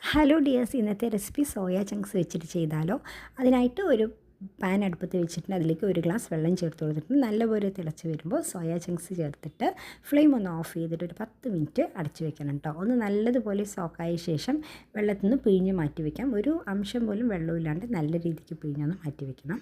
Hello dears, ഇന്നത്തെ recipe soya chunks വെച്ചിട്ട് ചെയ്താലോ. അതിനായിട്ട് ഒരു പാൻ അടുപ്പത്ത് വെച്ചിട്ടുണ്ട്. അതിലേക്ക് ഒരു ഗ്ലാസ് വെള്ളം ചേർത്ത് കൊടുത്തിട്ട് നല്ലപോലെ തിളച്ച് വരുമ്പോൾ സോയ ചങ്ക്സ് ചേർത്തിട്ട് ഫ്ലെയിം ഒന്ന് ഓഫ് ചെയ്തിട്ട് ഒരു 10 മിനിറ്റ് അടച്ച് വെക്കണം കേട്ടോ. ഒന്ന് നല്ലതുപോലെ സോക്കായ ശേഷം വെള്ളത്തിൽ നിന്ന് പിഴിഞ്ഞ് മാറ്റി വയ്ക്കാം. ഒരു അംശം പോലും വെള്ളമില്ലാണ്ട് നല്ല രീതിക്ക് പിഴിഞ്ഞൊന്ന് മാറ്റി വയ്ക്കണം.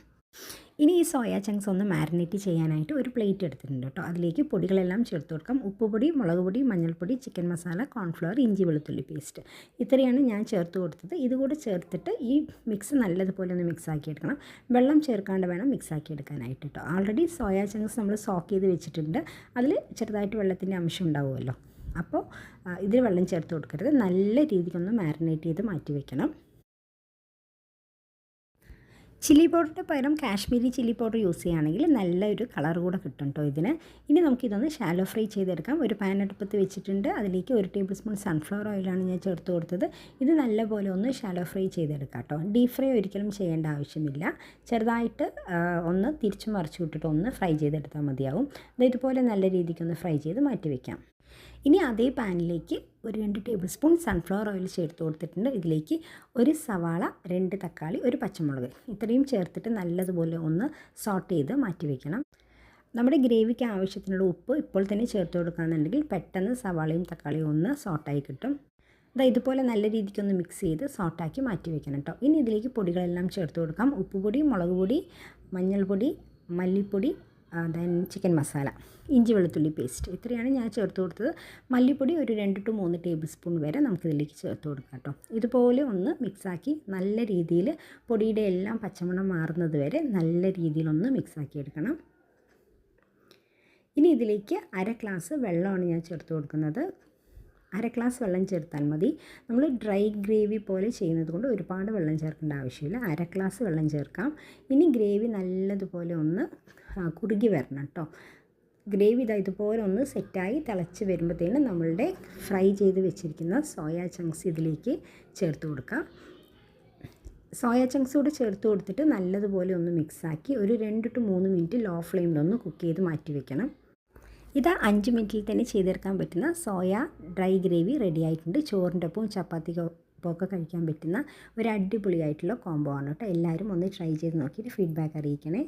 ഇനി ഈ സോയ ചങ്ക്സ് ഒന്ന് മാരിനേറ്റ് ചെയ്യാനായിട്ട് ഒരു പ്ലേറ്റ് എടുത്തിട്ടുണ്ട് കേട്ടോ. അതിലേക്ക് പൊടികളെല്ലാം ചേർത്ത് കൊടുക്കാം. ഉപ്പുപൊടി, മുളക് പൊടി, മഞ്ഞൾപ്പൊടി, ചിക്കൻ മസാല, കോൺഫ്ലവർ, ഇഞ്ചി വെളുത്തുള്ളി പേസ്റ്റ്, ഇത്രയാണ് ഞാൻ ചേർത്ത് കൊടുത്തത്. ഇതുകൂടെ ചേർത്തിട്ട് ഈ മിക്സ് നല്ലതുപോലെ ഒന്ന് മിക്സാക്കി എടുക്കണം. വെള്ളം ചേർക്കാണ്ട് വേണം മിക്സാക്കി എടുക്കാനായിട്ട് കേട്ടോ. ആൾറെഡി സോയ ചങ്ക്സ് നമ്മൾ സോക്ക് ചെയ്ത് വെച്ചിട്ടുണ്ട്. അതിൽ ചെറുതായിട്ട് വെള്ളത്തിൻ്റെ അംശം ഉണ്ടാവുമല്ലോ. അപ്പോൾ ഇതിൽ വെള്ളം ചേർത്ത് കൊടുക്കരുത്. നല്ല രീതിക്കൊന്ന് മാരിനേറ്റ് ചെയ്ത് മാറ്റി വയ്ക്കണം. ചില്ലി പൗഡറിന് പകരം കാശ്മീരി ചില്ലി പൗഡർ യൂസ് ചെയ്യുകയാണെങ്കിൽ നല്ലൊരു കളർ കൂടെ കിട്ടും കേട്ടോ ഇതിന്. ഇനി നമുക്കിതൊന്ന് ഷാലോ ഫ്രൈ ചെയ്തെടുക്കാം. ഒരു പാൻ അടുപ്പത്ത് വെച്ചിട്ടുണ്ട്. അതിലേക്ക് 1 ടേബിൾ സ്പൂൺ സൺഫ്ലവർ ഓയിലാണ് ഞാൻ ചേർത്ത് കൊടുത്തത്. ഇത് നല്ലപോലെ ഒന്ന് ഷാലോ ഫ്രൈ ചെയ്തെടുക്കാം കേട്ടോ. ഡീപ് ഫ്രൈ ഒരിക്കലും ചെയ്യേണ്ട ആവശ്യമില്ല. ചെറുതായിട്ട് ഒന്ന് തിരിച്ചു മറിച്ചു വിട്ടിട്ട് ഒന്ന് ഫ്രൈ ചെയ്തെടുത്താൽ മതിയാവും. ഇതുപോലെ നല്ല രീതിക്കൊന്ന് ഫ്രൈ ചെയ്ത് മാറ്റി വയ്ക്കാം. ഇനി അതേ പാനിലേക്ക് ഒരു 2 ടേബിൾ സ്പൂൺ സൺഫ്ലവർ ഓയിൽ ചേർത്ത് കൊടുത്തിട്ടുണ്ട്. ഇതിലേക്ക് ഒരു സവാള, 2 തക്കാളി, ഒരു പച്ചമുളക്, ഇത്രയും ചേർത്തിട്ട് നല്ലതുപോലെ ഒന്ന് സോട്ട് ചെയ്ത് മാറ്റി വയ്ക്കണം. നമ്മുടെ ഗ്രേവിക്ക് ആവശ്യത്തിനുള്ള ഉപ്പ് ഇപ്പോൾ തന്നെ ചേർത്ത് കൊടുക്കുകയാണെന്നുണ്ടെങ്കിൽ പെട്ടെന്ന് സവാളയും തക്കാളിയും ഒന്ന് സോട്ടായി കിട്ടും. ഇതുപോലെ നല്ല രീതിക്കൊന്ന് മിക്സ് ചെയ്ത് സോട്ടാക്കി മാറ്റി വയ്ക്കണം കേട്ടോ. ഇനി ഇതിലേക്ക് പൊടികളെല്ലാം ചേർത്ത് കൊടുക്കാം. ഉപ്പുപൊടി, മുളക് പൊടി, മഞ്ഞൾപ്പൊടി, മല്ലിപ്പൊടി, ദെൻ ചിക്കൻ മസാല, ഇഞ്ചി വെളുത്തുള്ളി പേസ്റ്റ്, ഇത്രയാണ് ഞാൻ ചേർത്ത് കൊടുത്തത്. മല്ലിപ്പൊടി ഒരു 2 to 3 ടേബിൾ സ്പൂൺ വരെ നമുക്കിതിലേക്ക് ചേർത്ത് കൊടുക്കാം കേട്ടോ. ഇതുപോലെ ഒന്ന് മിക്സാക്കി നല്ല രീതിയിൽ പൊടിയുടെ എല്ലാം പച്ചമണം മാറുന്നത് വരെ നല്ല രീതിയിലൊന്ന് മിക്സാക്കി എടുക്കണം. ഇനി ഇതിലേക്ക് 1/2 ഗ്ലാസ് വെള്ളമാണ് ഞാൻ ചേർത്ത് കൊടുക്കുന്നത്. 1/2 ഗ്ലാസ് വെള്ളം ചേർത്താൽ മതി. നമ്മൾ ഡ്രൈ ഗ്രേവി പോലെ ചെയ്യുന്നത് കൊണ്ട് ഒരുപാട് വെള്ളം ചേർക്കേണ്ട ആവശ്യമില്ല. 1/2 ഗ്ലാസ് വെള്ളം ചേർക്കാം. ഇനി ഗ്രേവി നല്ലതുപോലെ ഒന്ന് കുറുകി വരണം കേട്ടോ. ഗ്രേവി ഇതുപോലെ ഒന്ന് സെറ്റായി തിളച്ച് വരുമ്പോഴത്തേനും നമ്മളുടെ ഫ്രൈ ചെയ്ത് വെച്ചിരിക്കുന്ന സോയ ചങ്ക്സ് ഇതിലേക്ക് ചേർത്ത് കൊടുക്കാം. സോയ ചങ്ക്സ് കൂടെ ചേർത്ത് കൊടുത്തിട്ട് നല്ലതുപോലെ ഒന്ന് മിക്സാക്കി ഒരു 2 to 3 മിനിറ്റ് ലോ ഫ്ലെയിമിലൊന്ന് കുക്ക് ചെയ്ത് മാറ്റി വെക്കണം. ഇത് 5 മിനിറ്റിൽ തന്നെ ചെയ്തെടുക്കാൻ പറ്റുന്ന സോയ ഡ്രൈ ഗ്രേവി റെഡി ആയിട്ടുണ്ട്. ചോറിൻ്റെ ഒപ്പം ചപ്പാത്തിക്കൊപ്പം ഒക്കെ കഴിക്കാൻ പറ്റുന്ന ഒരു അടിപൊളിയായിട്ടുള്ള കോംബോ ആണ് കേട്ടോ. എല്ലാവരും ഒന്ന് ട്രൈ ചെയ്ത് നോക്കിയിട്ട് ഫീഡ്ബാക്ക് അറിയിക്കണേ.